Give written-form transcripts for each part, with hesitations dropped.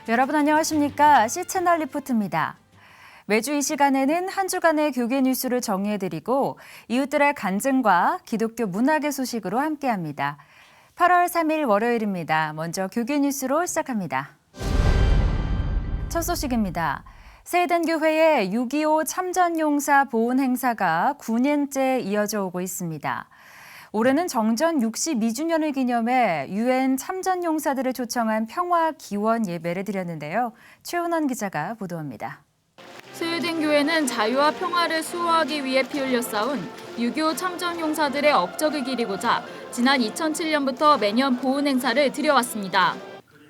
여러분 안녕하십니까? C채널 리포트입니다. 매주 이 시간에는 한 주간의 교계 뉴스를 정리해드리고 이웃들의 간증과 기독교 문학의 소식으로 함께합니다. 8월 3일 월요일입니다. 먼저 교계 뉴스로 시작합니다. 첫 소식입니다. 세에덴교회의 6.25 참전용사 보훈 행사가 9년째 이어져 오고 있습니다. 올해는 정전 62주년을 기념해 유엔 참전용사들을 초청한 평화 기원 예배를 드렸는데요. 최은원 기자가 보도합니다. 세에덴교회는 자유와 평화를 수호하기 위해 피 흘려 싸운 6.25 참전용사들의 업적을 기리고자 지난 2007년부터 매년 보훈 행사를 드려왔습니다.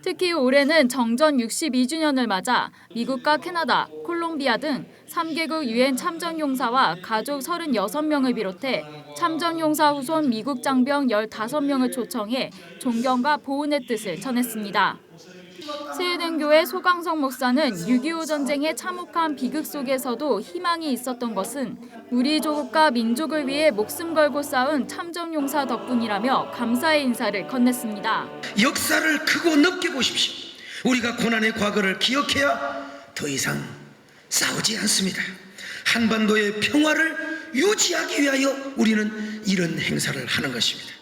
특히 올해는 정전 62주년을 맞아 미국과 캐나다, 콜롬비아 등 3개국 유엔 참전용사와 가족 36명을 비롯해 참전용사 후손 미국 장병 15명을 초청해 존경과 보훈의 뜻을 전했습니다. 세에덴교회 소강성 목사는 6.25 전쟁에 참혹한 비극 속에서도 희망이 있었던 것은 우리 조국과 민족을 위해 목숨 걸고 싸운 참전용사 덕분이라며 감사의 인사를 건넸습니다. 역사를 크고 넓게 보십시오. 우리가 고난의 과거를 기억해야 더 이상 싸우지 않습니다. 한반도의 평화를 유지하기 위하여 우리는 이런 행사를 하는 것입니다.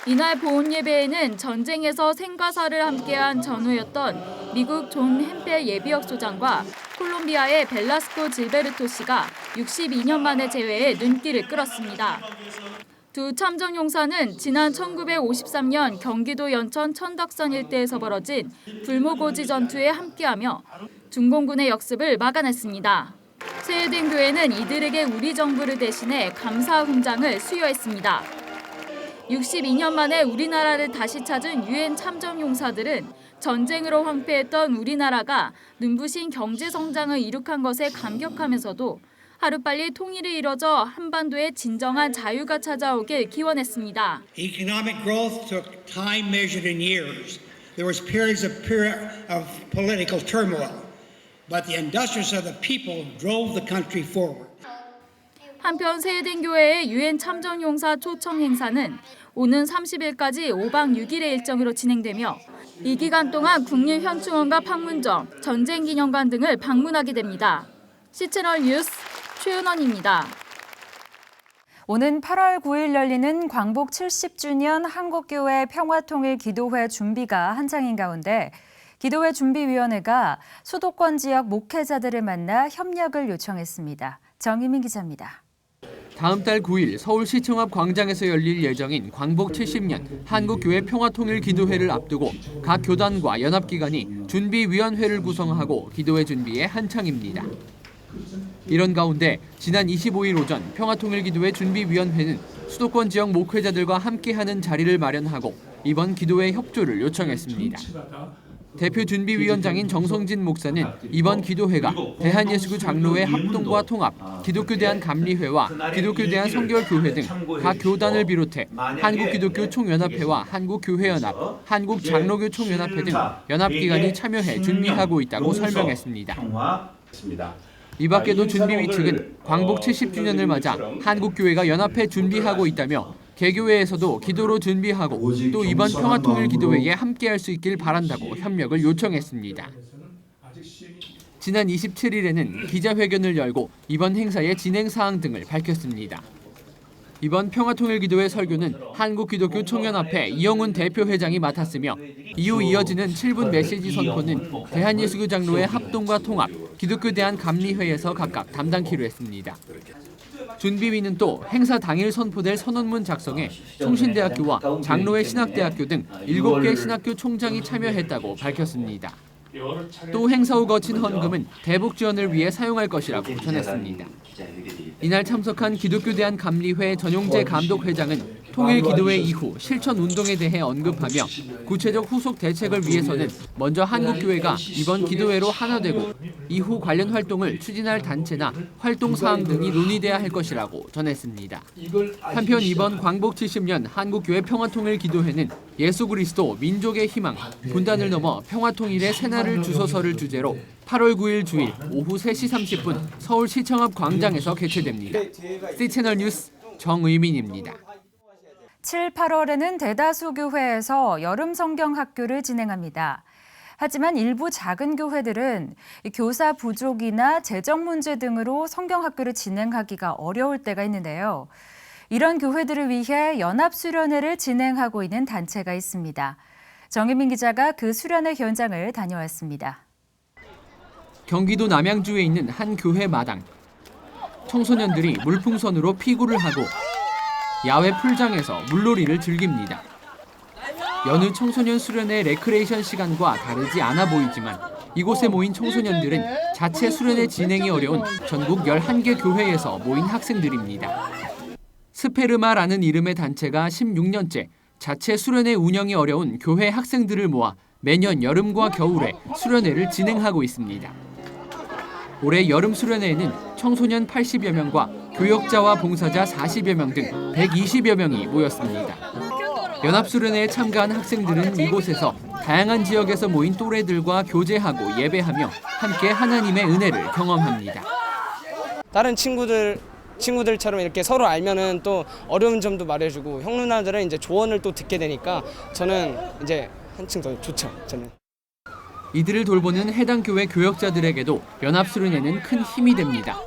이날 보훈 예배에는 전쟁에서 생과 사를 함께한 전우였던 미국 존 햄펠 예비역 소장과 콜롬비아의 벨라스코 질베르토 씨가 62년 만에 재회해 눈길을 끌었습니다. 두 참전용사는 지난 1953년 경기도 연천 천덕산 일대에서 벌어진 불모고지 전투에 함께하며 중공군의 역습을 막아냈습니다. 세에덴교회는 이들에게 우리 정부를 대신해 감사 훈장을 수여했습니다. 62년 만에 우리나라를 다시 찾은 유엔 참전용사들은 전쟁으로 황폐했던 우리나라가 눈부신 경제 성장을 이룩한 것에 감격하면서도 하루빨리 통일이 이뤄져 한반도에 진정한 자유가 찾아오길 기원했습니다. Economic growth took time measured in years. There was periods of political turmoil, but the industrious of the people drove the country forward. 한편 세에덴교회의 유엔 참전용사 초청 행사는 오는 30일까지 5박 6일의 일정으로 진행되며 이 기간 동안 국립현충원과 판문점, 전쟁기념관 등을 방문하게 됩니다. C채널 뉴스 최은원입니다. 오는 8월 9일 열리는 광복 70주년 한국교회 평화통일기도회 준비가 한창인 가운데 기도회 준비위원회가 수도권 지역 목회자들을 만나 협력을 요청했습니다. 정희민 기자입니다. 다음 달 9일 서울시청 앞 광장에서 열릴 예정인 광복 70년 한국교회 평화통일기도회를 앞두고 각 교단과 연합기관이 준비위원회를 구성하고 기도회 준비에 한창입니다. 이런 가운데 지난 25일 오전 평화통일기도회 준비위원회는 수도권 지역 목회자들과 함께하는 자리를 마련하고 이번 기도회 협조를 요청했습니다. 대표 준비위원장인 정성진 목사는 이번 기도회가 대한예수교 장로회 합동과 통합, 기독교대한 감리회와 기독교대한 성결교회 등 각 교단을 비롯해 한국기독교 총연합회와 한국교회연합, 한국장로교 총연합회 등 연합기관이 참여해 준비하고 있다고 설명했습니다. 이 밖에도 준비위 측은 광복 70주년을 맞아 한국교회가 연합회 준비하고 있다며 개교회에서도 기도로 준비하고 또 이번 평화통일기도회에 함께할 수 있길 바란다고 협력을 요청했습니다. 지난 27일에는 기자회견을 열고 이번 행사의 진행 사항 등을 밝혔습니다. 이번 평화통일기도회 설교는 한국기독교 총연합회 이영훈 대표회장이 맡았으며 이후 이어지는 7분 메시지 선포는 대한예수교 장로회 합동과 통합, 기독교대한 감리회에서 각각 담당키로 했습니다. 준비위는 또 행사 당일 선포될 선언문 작성에 총신대학교와 장로회 신학대학교 등 7개 신학교 총장이 참여했다고 밝혔습니다. 또 행사 후 거친 헌금은 대북 지원을 위해 사용할 것이라고 전했습니다. 이날 참석한 기독교대한 감리회 전용재 감독회장은 통일기도회 이후 실천 운동에 대해 언급하며 구체적 후속 대책을 위해서는 먼저 한국교회가 이번 기도회로 하나 되고 이후 관련 활동을 추진할 단체나 활동 사항 등이 논의돼야 할 것이라고 전했습니다. 한편 이번 광복 70년 한국교회 평화통일기도회는 예수 그리스도 민족의 희망, 분단을 넘어 평화통일의 새날을 주소서를 주제로 8월 9일 주일 오후 3시 30분 서울시청 앞 광장에서 개최됩니다. C채널 뉴스 정의민입니다. 7, 8월에는 대다수 교회에서 여름 성경 학교를 진행합니다. 하지만 일부 작은 교회들은 교사 부족이나 재정 문제 등으로 성경학교를 진행하기가 어려울 때가 있는데요. 이런 교회들을 위해 연합수련회를 진행하고 있는 단체가 있습니다. 정혜민 기자가 그 수련회 현장을 다녀왔습니다. 경기도 남양주에 있는 한 교회 마당. 청소년들이 물풍선으로 피구를 하고 야외 풀장에서 물놀이를 즐깁니다. 여느 청소년 수련회 레크레이션 시간과 다르지 않아 보이지만 이곳에 모인 청소년들은 자체 수련회 진행이 어려운 전국 11개 교회에서 모인 학생들입니다. 스페르마라는 이름의 단체가 16년째 자체 수련회 운영이 어려운 교회 학생들을 모아 매년 여름과 겨울에 수련회를 진행하고 있습니다. 올해 여름 수련회에는 청소년 80여 명과 교역자와 봉사자 40여 명 등 120여 명이 모였습니다. 연합수련회에 참가한 학생들은 이곳에서 다양한 지역에서 모인 또래들과 교제하고 예배하며 함께 하나님의 은혜를 경험합니다. 다른 친구들처럼 이렇게 서로 알면은 또 어려운 점도 말해주고 형 누나들은 이제 조언을 또 듣게 되니까 저는 이제 한층 더 좋죠. 저는. 이들을 돌보는 해당 교회 교역자들에게도 연합수련회는 큰 힘이 됩니다.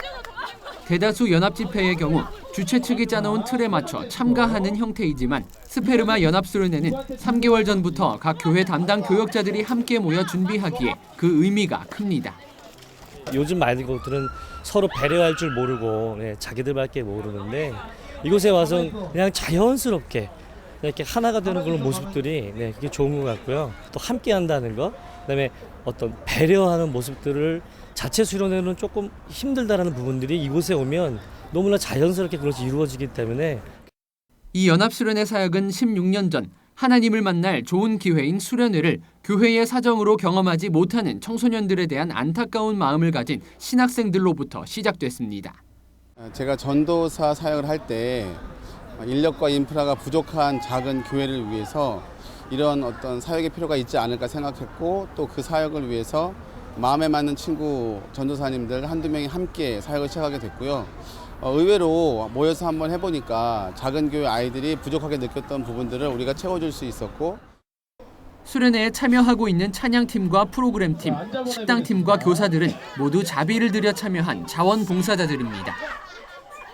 대다수 연합집회의 경우 주최 측이 짜놓은 틀에 맞춰 참가하는 형태이지만 스페르마 연합수련회는 3개월 전부터 각 교회 담당 교역자들이 함께 모여 준비하기에 그 의미가 큽니다. 요즘 말들은 서로 배려할 줄 모르고 자기들밖에 모르는데 이곳에 와서 그냥 자연스럽게 이렇게 하나가 되는 그런 모습들이 그게 좋은 것 같고요. 또 함께 한다는 것, 그다음에 어떤 배려하는 모습들을 자체 수련회는 조금 힘들다라는 부분들이 이곳에 오면 너무나 자연스럽게 그것이 이루어지기 때문에 이 연합수련회 사역은 16년 전 하나님을 만날 좋은 기회인 수련회를 교회의 사정으로 경험하지 못하는 청소년들에 대한 안타까운 마음을 가진 신학생들로부터 시작됐습니다. 제가 전도사 사역을 할 때 인력과 인프라가 부족한 작은 교회를 위해서 이런 어떤 사역의 필요가 있지 않을까 생각했고 또 그 사역을 위해서 마음에 맞는 친구 전도사님들 한두 명이 함께 사역을 시작하게 됐고요. 의외로 모여서 한번 해보니까 작은 교회 아이들이 부족하게 느꼈던 부분들을 우리가 채워줄 수 있었고 수련회에 참여하고 있는 찬양팀과 프로그램팀, 식당팀과 교사들은 모두 자비를 들여 참여한 자원봉사자들입니다.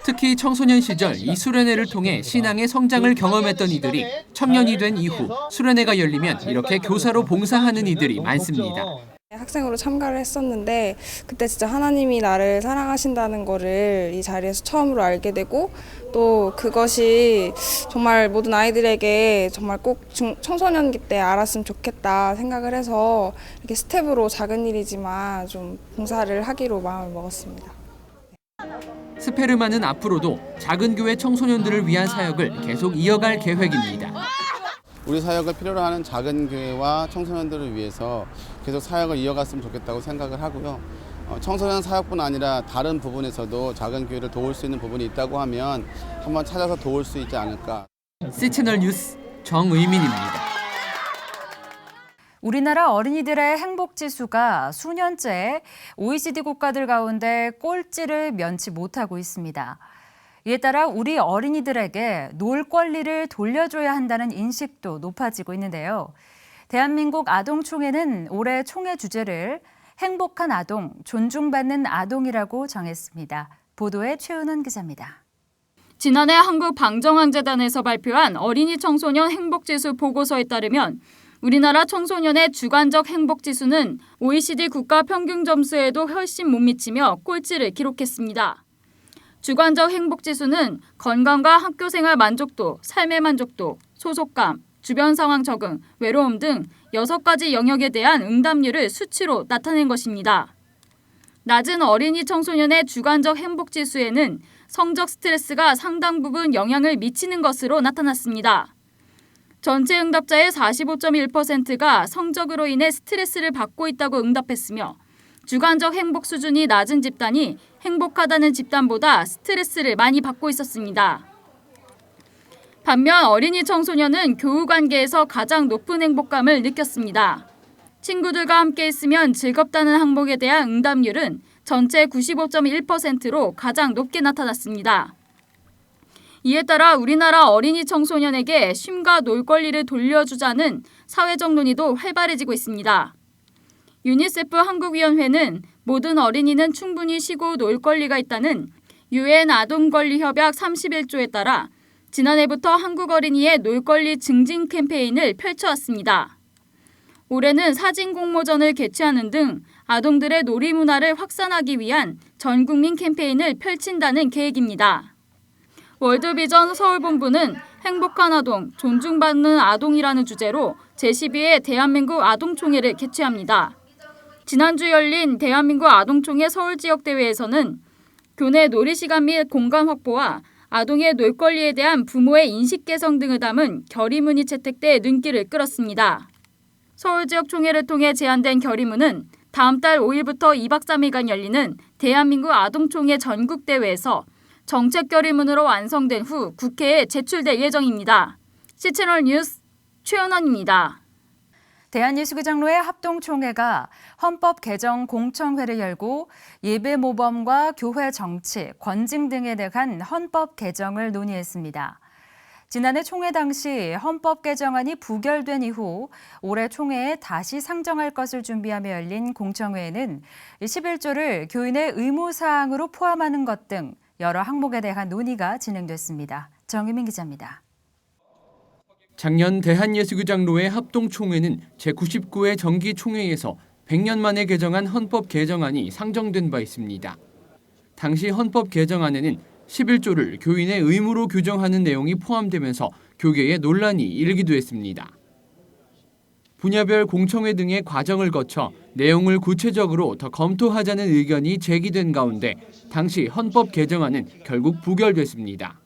특히 청소년 시절 이 수련회를 통해 신앙의 성장을 경험했던 이들이 청년이 된 이후 수련회가 열리면 이렇게 교사로 봉사하는 이들이 많습니다. 학생으로 참가를 했었는데 그때 진짜 하나님이 나를 사랑하신다는 거를 이 자리에서 처음으로 알게 되고 또 그것이 정말 모든 아이들에게 정말 꼭 청소년기 때 알았으면 좋겠다 생각을 해서 이렇게 스텝으로 작은 일이지만 좀 봉사를 하기로 마음을 먹었습니다. 스페르마는 앞으로도 작은 교회 청소년들을 위한 사역을 계속 이어갈 계획입니다. 우리 사역을 필요로 하는 작은 교회와 청소년들을 위해서 계속 사역을 이어갔으면 좋겠다고 생각을 하고요. 청소년 사역뿐 아니라 다른 부분에서도 작은 교회를 도울 수 있는 부분이 있다고 하면 한번 찾아서 도울 수 있지 않을까. C채널 뉴스 정의민입니다. 우리나라 어린이들의 행복지수가 수년째 OECD 국가들 가운데 꼴찌를 면치 못하고 있습니다. 이에 따라 우리 어린이들에게 놀 권리를 돌려줘야 한다는 인식도 높아지고 있는데요. 대한민국 아동총회는 올해 총회 주제를 행복한 아동, 존중받는 아동이라고 정했습니다. 보도에 최은원 기자입니다. 지난해 한국방정환재단에서 발표한 어린이 청소년 행복지수 보고서에 따르면 우리나라 청소년의 주관적 행복지수는 OECD 국가 평균 점수에도 훨씬 못 미치며 꼴찌를 기록했습니다. 주관적 행복지수는 건강과 학교생활 만족도, 삶의 만족도, 소속감, 주변 상황 적응, 외로움 등 6가지 영역에 대한 응답률을 수치로 나타낸 것입니다. 낮은 어린이 청소년의 주관적 행복지수에는 성적 스트레스가 상당 부분 영향을 미치는 것으로 나타났습니다. 전체 응답자의 45.1%가 성적으로 인해 스트레스를 받고 있다고 응답했으며 주관적 행복 수준이 낮은 집단이 행복하다는 집단보다 스트레스를 많이 받고 있었습니다. 반면 어린이 청소년은 교우 관계에서 가장 높은 행복감을 느꼈습니다. 친구들과 함께 있으면 즐겁다는 항목에 대한 응답률은 전체 95.1%로 가장 높게 나타났습니다. 이에 따라 우리나라 어린이 청소년에게 쉼과 놀 권리를 돌려주자는 사회적 논의도 활발해지고 있습니다. 유니세프 한국위원회는 모든 어린이는 충분히 쉬고 놀 권리가 있다는 UN 아동권리협약 31조에 따라 지난해부터 한국 어린이의 놀 권리 증진 캠페인을 펼쳐왔습니다. 올해는 사진 공모전을 개최하는 등 아동들의 놀이 문화를 확산하기 위한 전 국민 캠페인을 펼친다는 계획입니다. 월드비전 서울본부는 행복한 아동, 존중받는 아동이라는 주제로 제12회 대한민국 아동총회를 개최합니다. 지난주 열린 대한민국 아동총회 서울지역대회에서는 교내 놀이시간 및 공간 확보와 아동의 놀 권리에 대한 부모의 인식 개선 등을 담은 결의문이 채택돼 눈길을 끌었습니다. 서울지역 총회를 통해 제안된 결의문은 다음 달 5일부터 2박 3일간 열리는 대한민국 아동총회 전국대회에서 정책 결의문으로 완성된 후 국회에 제출될 예정입니다. C채널 뉴스 최연원입니다. 대한예수교장로회 합동총회가 헌법 개정 공청회를 열고 예배 모범과 교회 정치, 권징 등에 대한 헌법 개정을 논의했습니다. 지난해 총회 당시 헌법 개정안이 부결된 이후 올해 총회에 다시 상정할 것을 준비하며 열린 공청회에는 11조를 교인의 의무사항으로 포함하는 것 등 여러 항목에 대한 논의가 진행됐습니다. 정유민 기자입니다. 작년 대한예수교장로회 합동총회는 제99회 정기총회에서 100년 만에 개정한 헌법 개정안이 상정된 바 있습니다. 당시 헌법 개정안에는 11조를 교인의 의무로 규정하는 내용이 포함되면서 교계에 논란이 일기도 했습니다. 분야별 공청회 등의 과정을 거쳐 내용을 구체적으로 더 검토하자는 의견이 제기된 가운데 당시 헌법 개정안은 결국 부결됐습니다.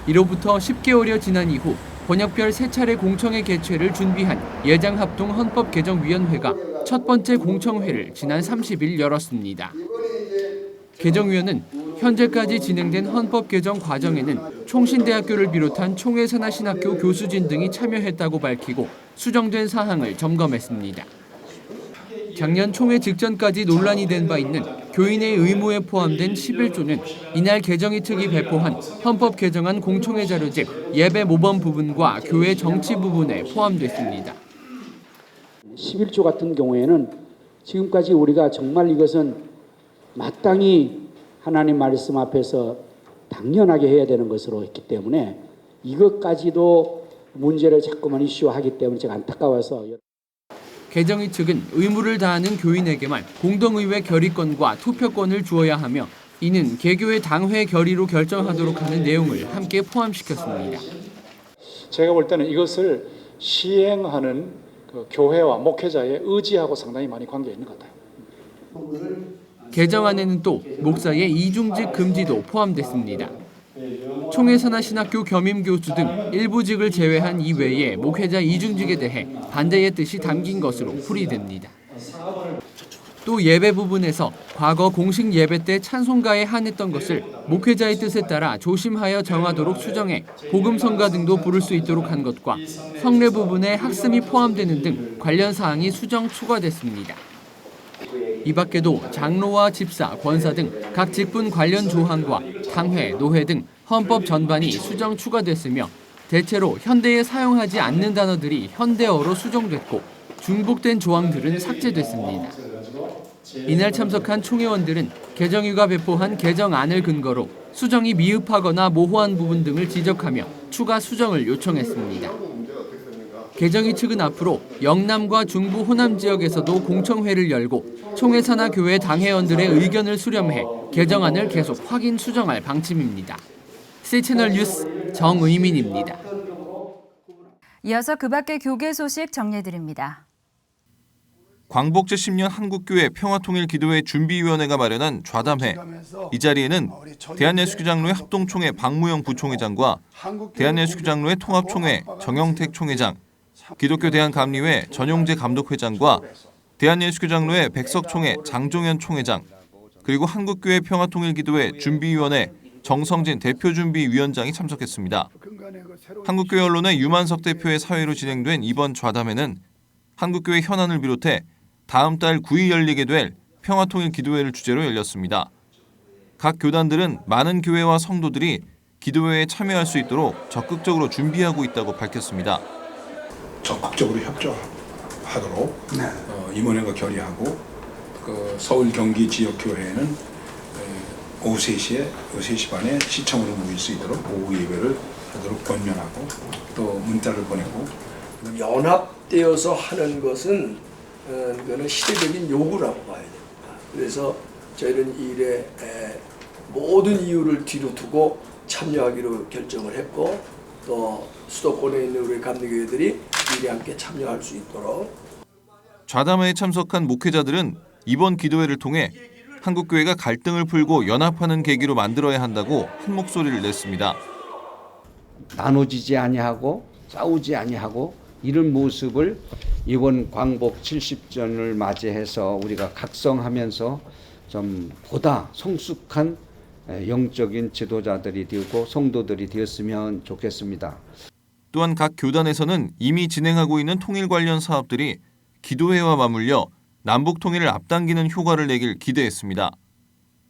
이로부터 10개월여 지난 이후 번역별 3차례 공청회 개최를 준비한 예장합동헌법개정위원회가 첫 번째 공청회를 지난 30일 열었습니다. 개정위원은 현재까지 진행된 헌법 개정 과정에는 총신대학교를 비롯한 총회산하신학교 교수진 등이 참여했다고 밝히고 수정된 사항을 점검했습니다. 작년 총회 직전까지 논란이 된 바 있는 교인의 의무에 포함된 11조는 이날 개정이 특위 배포한 헌법 개정안 공청회 자료집 예배 모범 부분과 교회 정치 부분에 포함됐습니다. 11조 같은 경우에는 지금까지 우리가 정말 이것은 마땅히 하나님 말씀 앞에서 당연하게 해야 되는 것으로 했기 때문에 이것까지도 문제를 자꾸만 이슈화하기 때문에 제가 안타까워서. 개정위 측은 의무를 다하는 교인에게만 공동의회 결의권과 투표권을 주어야 하며 이는 개교의 당회 결의로 결정하도록 하는 내용을 함께 포함시켰습니다. 제가 볼 때는 이것을 시행하는 그 교회와 목회자의 의지하고 상당히 많이 관계가 있는 것 같아요. 개정안에는 또 목사의 이중직 금지도 포함됐습니다. 총회산하신학교 겸임교수 등 일부직을 제외한 이외의 목회자 이중직에 대해 반대의 뜻이 담긴 것으로 풀이됩니다. 또 예배 부분에서 과거 공식 예배 때 찬송가에 한했던 것을 목회자의 뜻에 따라 조심하여 정하도록 수정해 복음성가 등도 부를 수 있도록 한 것과 성례 부분에 학습이 포함되는 등 관련 사항이 수정 추가됐습니다. 이 밖에도 장로와 집사, 권사 등 각 직분 관련 조항과 당회, 노회 등 헌법 전반이 수정 추가됐으며 대체로 현대에 사용하지 않는 단어들이 현대어로 수정됐고 중복된 조항들은 삭제됐습니다. 이날 참석한 총회원들은 개정위가 배포한 개정안을 근거로 수정이 미흡하거나 모호한 부분 등을 지적하며 추가 수정을 요청했습니다. 개정위 측은 앞으로 영남과 중부 호남 지역에서도 공청회를 열고 총회 산하 교회 당회원들의 의견을 수렴해 개정안을 계속 확인 수정할 방침입니다. C채널 뉴스 정의민입니다. 이어서 그 밖의 교계 소식 정리해드립니다. 광복 제10년 한국교회 평화통일기도회 준비위원회가 마련한 좌담회. 이 자리에는 대한예수교장로회 합동총회 박무영 부총회장과 대한예수교장로회 통합총회 정영택 총회장, 기독교 대한감리회 전용재 감독회장과 대한예수교장로회 백석총회 장종현 총회장, 그리고 한국교회 평화통일기도회 준비위원회 정성진 대표준비위원장이 참석했습니다. 한국교회 언론의 유만석 대표의 사회로 진행된 이번 좌담회는 한국교회 현안을 비롯해 다음 달 9일 열리게 될 평화통일기도회를 주제로 열렸습니다. 각 교단들은 많은 교회와 성도들이 기도회에 참여할 수 있도록 적극적으로 준비하고 있다고 밝혔습니다. 적극적으로 협조하도록 임원회가 결의하고 그 서울 경기 지역 교회는 오후 3시 반에 시청으로 모일 수 있도록 오후 예배를 하도록 권면하고 또 문자를 보내고 연합되어서 하는 것은 그거는 시대적인 요구라고 봐야 됩니다. 그래서 저희는 이 일에 모든 이유를 뒤로 두고 참여하기로 결정을 했고 또 수도권에 있는 우리 감리교회들이 일에 함께 참여할 수 있도록 좌담회에 참석한 목회자들은 이번 기도회를 통해 한국교회가 갈등을 풀고 연합하는 계기로 만들어야 한다고 한 목소리를 냈습니다. 나눠지지 아니하고 싸우지 아니하고 이런 모습을 이번 광복 70전을 맞이해서 우리가 각성하면서 좀 보다 성숙한 영적인 지도자들이 되고 성도들이 되었으면 좋겠습니다. 또한 각 교단에서는 이미 진행하고 있는 통일 관련 사업들이 기도회와 맞물려 남북 통일을 앞당기는 효과를 내길 기대했습니다.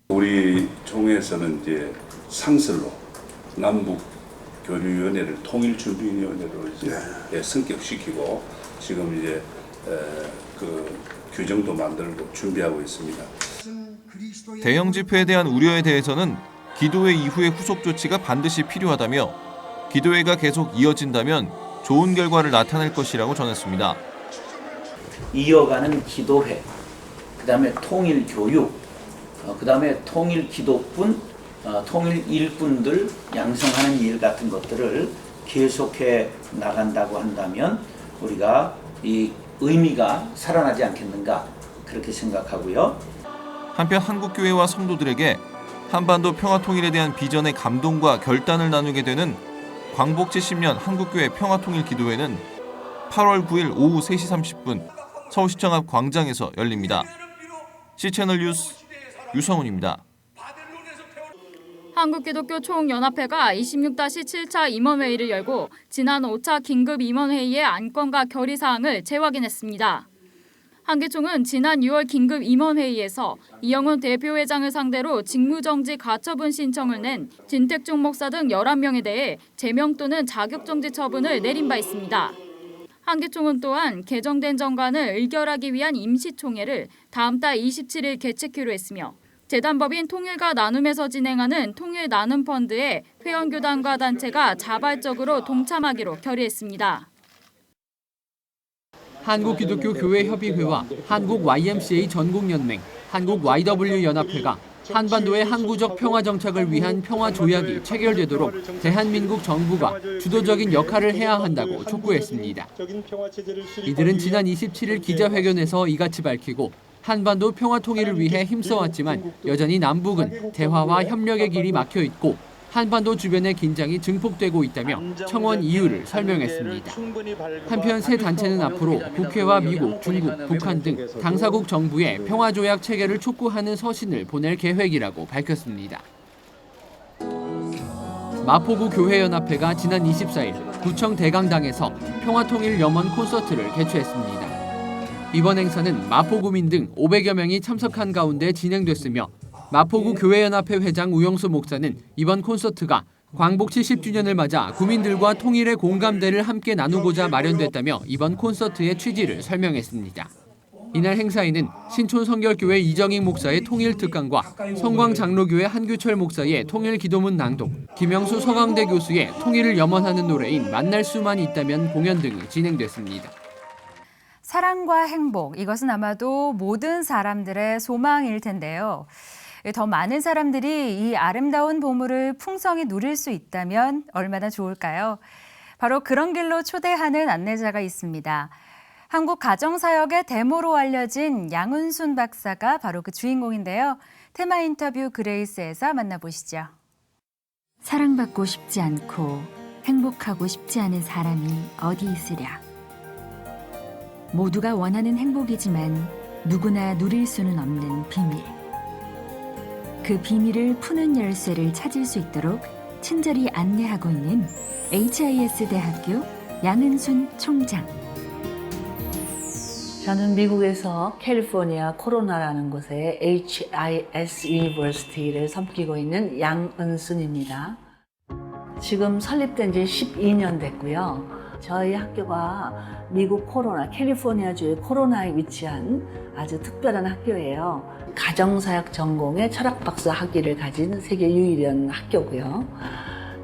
우리 총회에서는 이제 상설로 남북 교류위원회를 통일준비위원회로 이제 승격시키고 지금 이제 그 규정도 만들고 준비하고 있습니다. 대형 집회에 대한 우려에 대해서는 기도회 이후의 후속 조치가 반드시 필요하다며 기도회가 계속 이어진다면 좋은 결과를 나타낼 것이라고 전했습니다. 이어가는 기도회, 그다음에 통일 교육, 그다음에 통일 기도꾼, 통일 일꾼들 양성하는 일 같은 것들을 계속해 나간다고 한다면 우리가 이 의미가 살아나지 않겠는가 그렇게 생각하고요. 한편 한국교회와 성도들에게 한반도 평화통일에 대한 비전의 감동과 결단을 나누게 되는 광복 70년 한국교회 평화통일 기도회는 8월 9일 오후 3시 30분 서울시청 앞 광장에서 열립니다. C채널 뉴스 유성훈입니다. 한국기독교총연합회가 26-7차 임원회의를 열고 지난 5차 긴급 임원회의의 안건과 결의사항을 재확인했습니다. 한기총은 지난 6월 긴급 임원회의에서 이영훈 대표회장을 상대로 직무정지 가처분 신청을 낸 진택종 목사 등 11명에 대해 제명 또는 자격정지 처분을 내린 바 있습니다. 한기총은 또한 개정된 정관을 의결하기 위한 임시총회를 다음 달 27일 개최키로 했으며 재단법인 통일과 나눔에서 진행하는 통일 나눔 펀드에 회원교단과 단체가 자발적으로 동참하기로 결의했습니다. 한국기독교교회협의회와 한국-YMCA 전국연맹, 한국-YW연합회가 한반도의 항구적 평화 정착을 위한 평화 조약이 체결되도록 대한민국 정부가 주도적인 역할을 해야 한다고 촉구했습니다. 이들은 지난 27일 기자회견에서 이같이 밝히고 한반도 평화 통일을 위해 힘써왔지만 여전히 남북은 대화와 협력의 길이 막혀 있고 한반도 주변의 긴장이 증폭되고 있다며 청원 이유를 설명했습니다. 한편 세 단체는 앞으로 국회와 미국, 중국, 북한 등 당사국 정부에 평화조약 체결을 촉구하는 서신을 보낼 계획이라고 밝혔습니다. 마포구 교회연합회가 지난 24일 구청 대강당에서 평화통일 염원 콘서트를 개최했습니다. 이번 행사는 마포구민 등 500여 명이 참석한 가운데 진행됐으며 마포구 교회연합회 회장 우영수 목사는 이번 콘서트가 광복 70주년을 맞아 구민들과 통일의 공감대를 함께 나누고자 마련됐다며 이번 콘서트의 취지를 설명했습니다. 이날 행사에는 신촌성결교회 이정익 목사의 통일특강과 성광장로교회 한규철 목사의 통일기도문 낭독, 김영수 서강대 교수의 통일을 염원하는 노래인 만날 수만 있다면 공연 등이 진행됐습니다. 사랑과 행복, 이것은 아마도 모든 사람들의 소망일 텐데요. 더 많은 사람들이 이 아름다운 보물을 풍성히 누릴 수 있다면 얼마나 좋을까요? 바로 그런 길로 초대하는 안내자가 있습니다. 한국 가정사역의 데모로 알려진 양은순 박사가 바로 그 주인공인데요. 테마 인터뷰 그레이스에서 만나보시죠. 사랑받고 싶지 않고 행복하고 싶지 않은 사람이 어디 있으랴. 모두가 원하는 행복이지만 누구나 누릴 수는 없는 비밀. 그 비밀을 푸는 열쇠를 찾을 수 있도록 친절히 안내하고 있는 HIS 대학교 양은순 총장. 저는 미국에서 캘리포니아 코로나라는 곳에 HIS 유니버시티를 섬기고 있는 양은순입니다. 지금 설립된 지 12년 됐고요. 저희 학교가 미국 캘리포니아주의 코로나에 위치한 아주 특별한 학교예요. 가정사역 전공의 철학박사 학위를 가진 세계 유일한 학교고요.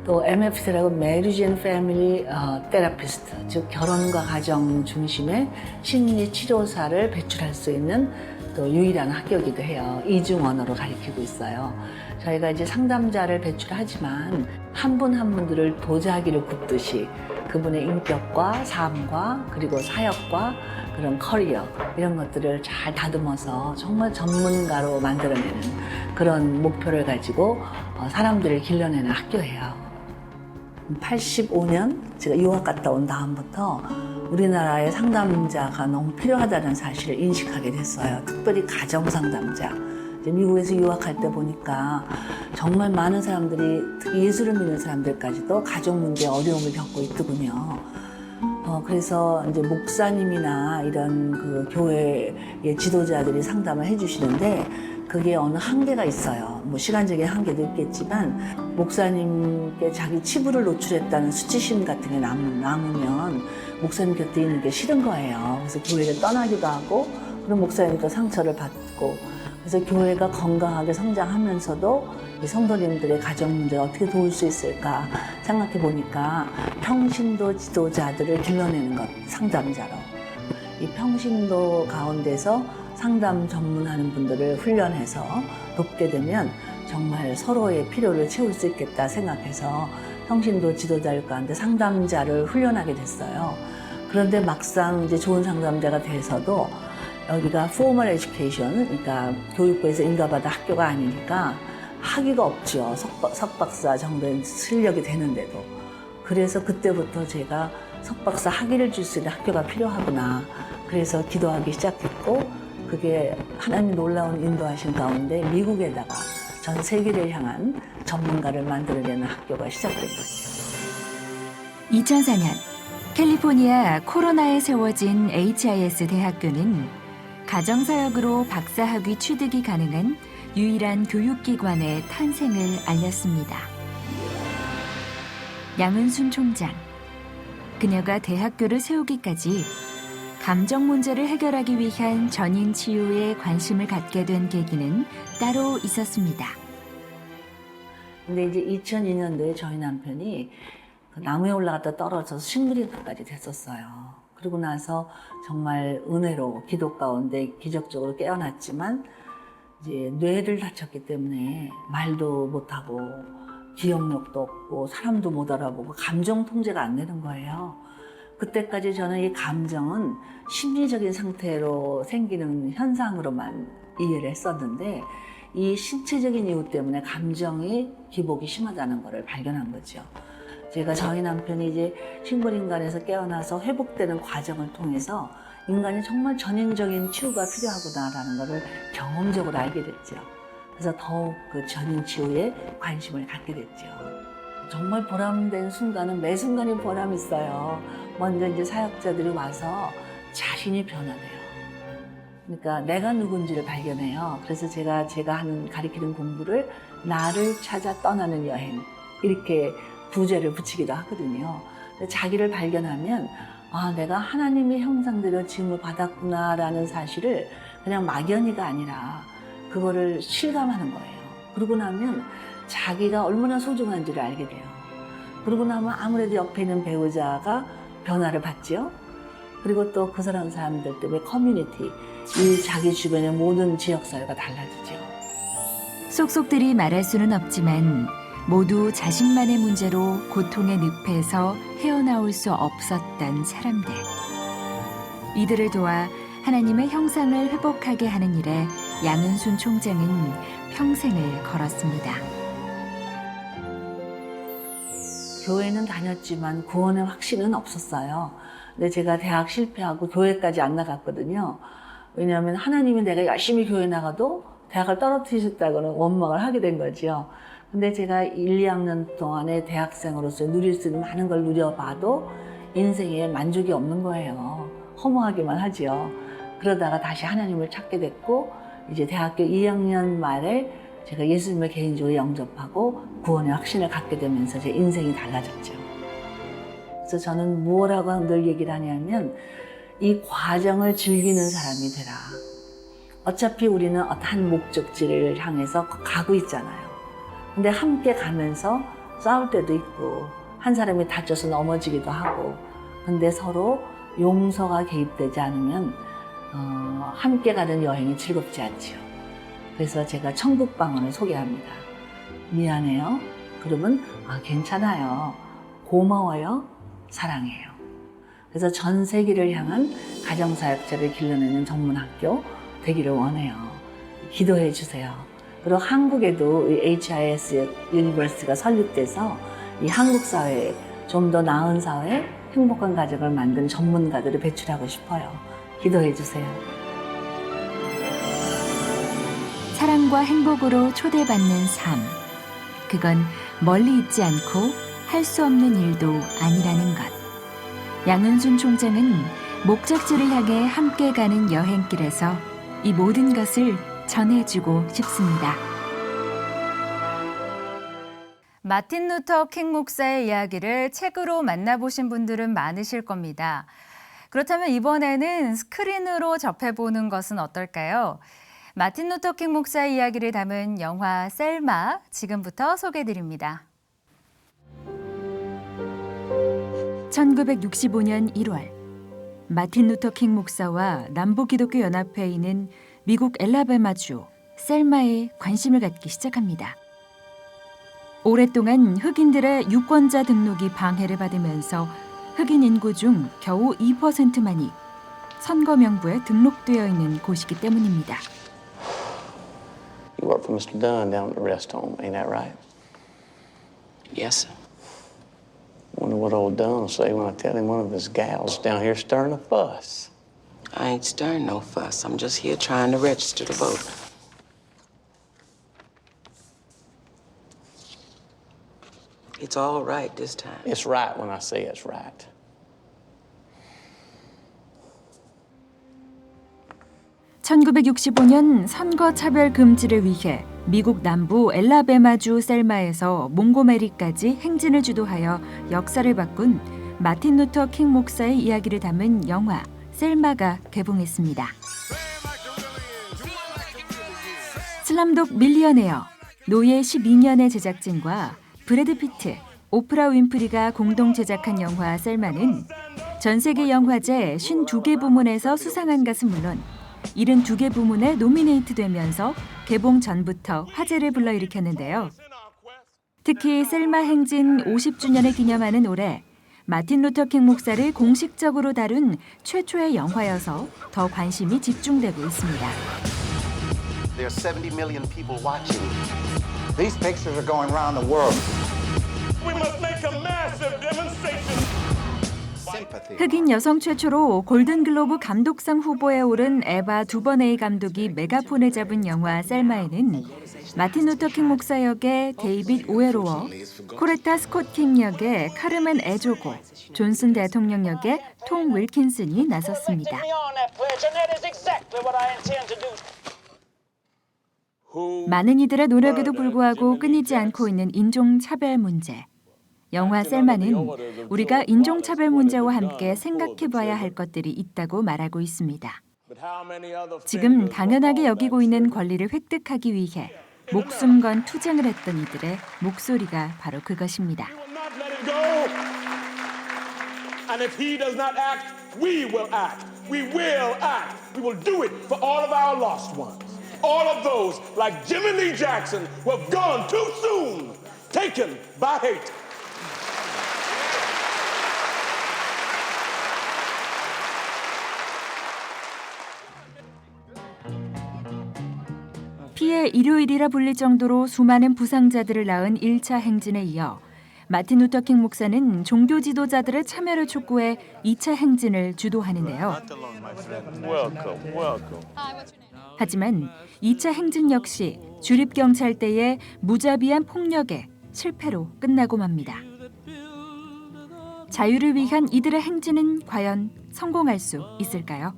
또 MFT라고 Marriage and Family Therapist, 즉 결혼과 가정 중심의 심리 치료사를 배출할 수 있는 또 유일한 학교이기도 해요. 이중 언어로 가르치고 있어요. 저희가 이제 상담자를 배출하지만 한 분 한 분들을 도자기를 굽듯이 그분의 인격과 삶과 그리고 사역과 그런 커리어 이런 것들을 잘 다듬어서 정말 전문가로 만들어내는 그런 목표를 가지고 사람들을 길러내는 학교예요. 85년 제가 유학 갔다 온 다음부터 우리나라에 상담자가 너무 필요하다는 사실을 인식하게 됐어요. 특별히 가정 상담자. 이제 미국에서 유학할 때 보니까 정말 많은 사람들이 특히 예수를 믿는 사람들까지도 가정 문제에 어려움을 겪고 있더군요. 그래서 이제 목사님이나 이런 그 교회의 지도자들이 상담을 해주시는데 그게 어느 한계가 있어요. 뭐 시간적인 한계도 있겠지만 목사님께 자기 치부를 노출했다는 수치심 같은 게 남으면 목사님 곁에 있는 게 싫은 거예요. 그래서 교회를 떠나기도 하고 그런 목사님도 상처를 받고 그래서 교회가 건강하게 성장하면서도 이 성도님들의 가정 문제를 어떻게 도울 수 있을까 생각해 보니까 평신도 지도자들을 길러내는 것, 상담자로. 이 평신도 가운데서 상담 전문하는 분들을 훈련해서 돕게 되면 정말 서로의 필요를 채울 수 있겠다 생각해서 평신도 지도자일 가운데 상담자를 훈련하게 됐어요. 그런데 막상 이제 좋은 상담자가 돼서도 여기가 formal education, 그러니까 교육부에서 인가받은 학교가 아니니까 학위가 없죠. 석박사 정도의 실력이 되는데도. 그래서 그때부터 제가 석박사 학위를 줄 수 있는 학교가 필요하구나. 그래서 기도하기 시작했고 그게 하나님 놀라운 인도하신 가운데 미국에다가 전 세계를 향한 전문가를 만들어내는 학교가 시작된 거죠. 2004년 캘리포니아 코로나에 세워진 HIS 대학교는 가정사역으로 박사학위 취득이 가능한 유일한 교육기관의 탄생을 알렸습니다. 양은순 총장. 그녀가 대학교를 세우기까지 감정 문제를 해결하기 위한 전인 치유에 관심을 갖게 된 계기는 따로 있었습니다. 근데 이제 2002년도에 저희 남편이 나무에 올라갔다 떨어져서 식물인간까지 됐었어요. 그러고 나서 정말 은혜로 기도 가운데 기적적으로 깨어났지만 이제 뇌를 다쳤기 때문에 말도 못하고 기억력도 없고 사람도 못 알아보고 감정 통제가 안 되는 거예요. 그때까지 저는 이 감정은 심리적인 상태로 생기는 현상으로만 이해를 했었는데 이 신체적인 이유 때문에 감정이 기복이 심하다는 것을 발견한 거죠. 제가 저희 남편이 이제 식물인간에서 깨어나서 회복되는 과정을 통해서 인간이 정말 전인적인 치유가 필요하구나라는 것을 경험적으로 알게 됐죠. 그래서 더욱 그 전인 치유에 관심을 갖게 됐죠. 정말 보람된 순간은 매 순간이 보람 있어요. 먼저 이제 사역자들이 와서 자신이 변화돼요. 그러니까 내가 누군지를 발견해요. 그래서 제가 가리키는 공부를 나를 찾아 떠나는 여행 이렇게 부제를 붙이기도 하거든요. 자기를 발견하면 아, 내가 하나님의 형상대로 지음을 받았구나라는 사실을 그냥 막연히가 아니라 그거를 실감하는 거예요. 그러고 나면 자기가 얼마나 소중한지를 알게 돼요. 그러고 나면 아무래도 옆에 있는 배우자가 변화를 받죠. 그리고 또 그 사람들 때문에 커뮤니티, 이 자기 주변의 모든 지역사회가 달라지죠. 속속들이 말할 수는 없지만 모두 자신만의 문제로 고통의 늪에서 헤어나올 수 없었던 사람들. 이들을 도와 하나님의 형상을 회복하게 하는 일에 양은순 총장은 평생을 걸었습니다. 교회는 다녔지만 구원의 확신은 없었어요. 근데 제가 대학 실패하고 교회까지 안 나갔거든요. 왜냐하면 하나님이 내가 열심히 교회 나가도 대학을 떨어뜨리셨다고는 원망을 하게 된 거죠. 근데 제가 1, 2학년 동안에 대학생으로서 누릴 수 있는 많은 걸 누려봐도 인생에 만족이 없는 거예요. 허무하기만 하죠. 그러다가 다시 하나님을 찾게 됐고 이제 대학교 2학년 말에 제가 예수님을 개인적으로 영접하고 구원의 확신을 갖게 되면서 제 인생이 달라졌죠. 그래서 저는 뭐라고 늘 얘기를 하냐면 이 과정을 즐기는 사람이 되라. 어차피 우리는 어떠한 목적지를 향해서 가고 있잖아요. 근데 함께 가면서 싸울 때도 있고 한 사람이 다쳐서 넘어지기도 하고 근데 서로 용서가 개입되지 않으면 함께 가는 여행이 즐겁지 않지요. 그래서 제가 천국방언을 소개합니다. 미안해요. 그러면 괜찮아요. 고마워요. 사랑해요. 그래서 전 세계를 향한 가정사역자를 길러내는 전문학교 되기를 원해요. 기도해 주세요. 그리고 한국에도 HIS 유니버시티가 설립돼서 이 한국 사회에 좀 더 나은 사회, 행복한 가정을 만드는 전문가들을 배출하고 싶어요. 기도해 주세요. 사랑과 행복으로 초대받는 삶. 그건 멀리 있지 않고 할 수 없는 일도 아니라는 것. 양은순 총장은 목적지를 향해 함께 가는 여행길에서 이 모든 것을 전해주고 싶습니다. 마틴 루터 킹 목사의 이야기를 책으로 만나보신 분들은 많으실 겁니다. 그렇다면 이번에는 스크린으로 접해보는 것은 어떨까요? 마틴 루터 킹 목사의 이야기를 담은 영화 셀마, 지금부터 소개해드립니다. 1965년 1월 마틴 루터 킹 목사와 남부기독교연합회의는 미국 엘라바마주 셀마에 관심을 갖기 시작합니다. 오랫동안 흑인들의 유권자 등록이 방해를 받으면서 흑인 인구 중 겨우 2%만이 선거 명부에 등록되어 있는 곳이기 때문입니다. You work for Mr. Dunn down at the rest home, ain't that right? Yes, sir. Wonder what old Dunn will say when I tell him one of his gals down here stirring a fuss. I ain't stirring no fuss. I'm just here trying to register to vote. It's all right this time. It's right when I say it's right. (1965년) 선거 차별 금지를 위해 미국 남부 엘라베마주 셀마에서 몽고메리까지 행진을 주도하여 역사를 바꾼 마틴 루터 킹 목사의 이야기를 담은 영화 셀마가 개봉했습니다. 슬람독 밀리어네어, 노예 12년의 제작진과 브래드 피트, 오프라 윈프리가 공동 제작한 영화 셀마는 전 세계 영화제 52개 부문에서 수상한 것은 물론 72개 부문에 노미네이트 되면서 개봉 전부터 화제를 불러일으켰는데요. 특히 셀마 행진 50주년을 기념하는 올해 마틴 루터 킹 목사를 공식적으로 다룬 최초의 영화여서 더 관심이 집중되고 있습니다. There are 70 million people watching. These pictures are going around the world. We must make a massive demonstration. 흑인 여성 최초로 골든글로브 감독상 후보에 오른 에바 두버네이 감독이 메가폰을 잡은 영화 셀마에는 마틴 루터 킹 목사 역의 데이빗 오에로워, 코레타 스콧 킹 역의 카르멘 에조고, 존슨 대통령 역의 톰 윌킨슨이 나섰습니다. 많은 이들의 노력에도 불구하고 끊이지 않고 있는 인종차별 문제. 영화 셀마는 우리가 인종차별 문제와 함께 생각해봐야 할 것들이 있다고 말하고 있습니다. 지금 당연하게 여기고 있는 권리를 획득하기 위해 목숨 건 투쟁을 했던 이들의 목소리가 바로 그것입니다. And if he does not act, we will act. We will act. We will do it for all of our lost ones. All of those like Jimmy Lee Jackson who have gone too soon, taken by hate. 피해 일요일이라 불릴 정도로 수많은 부상자들을 낳은 1차 행진에 이어 마틴 루터 킹 목사는 종교 지도자들의 참여를 촉구해 2차 행진을 주도하는데요. 하지만 2차 행진 역시 주립경찰대의 무자비한 폭력에 실패로 끝나고 맙니다. 자유를 위한 이들의 행진은 과연 성공할 수 있을까요?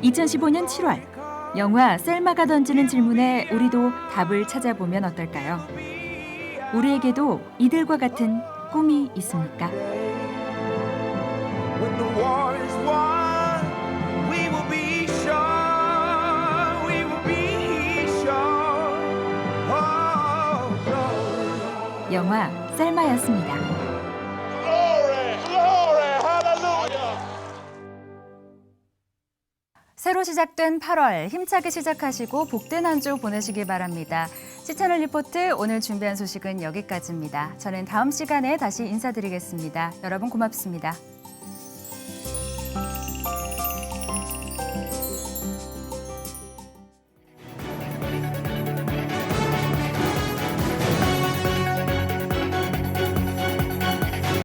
2015년 7월 영화 셀마가 던지는 질문에 우리도 답을 찾아보면 어떨까요? 우리에게도 이들과 같은 꿈이 있습니까? When the war is won, we will be sure, we will be sure. Oh, glory. 영화 셀마였습니다. Glory, glory, hallelujah. 새로 시작된 8월 힘차게 시작하시고 복된 한 주 보내시길 바랍니다. 시채널 리포트 오늘 준비한 소식은 여기까지입니다. 저는 다음 시간에 다시 인사드리겠습니다. 여러분 고맙습니다.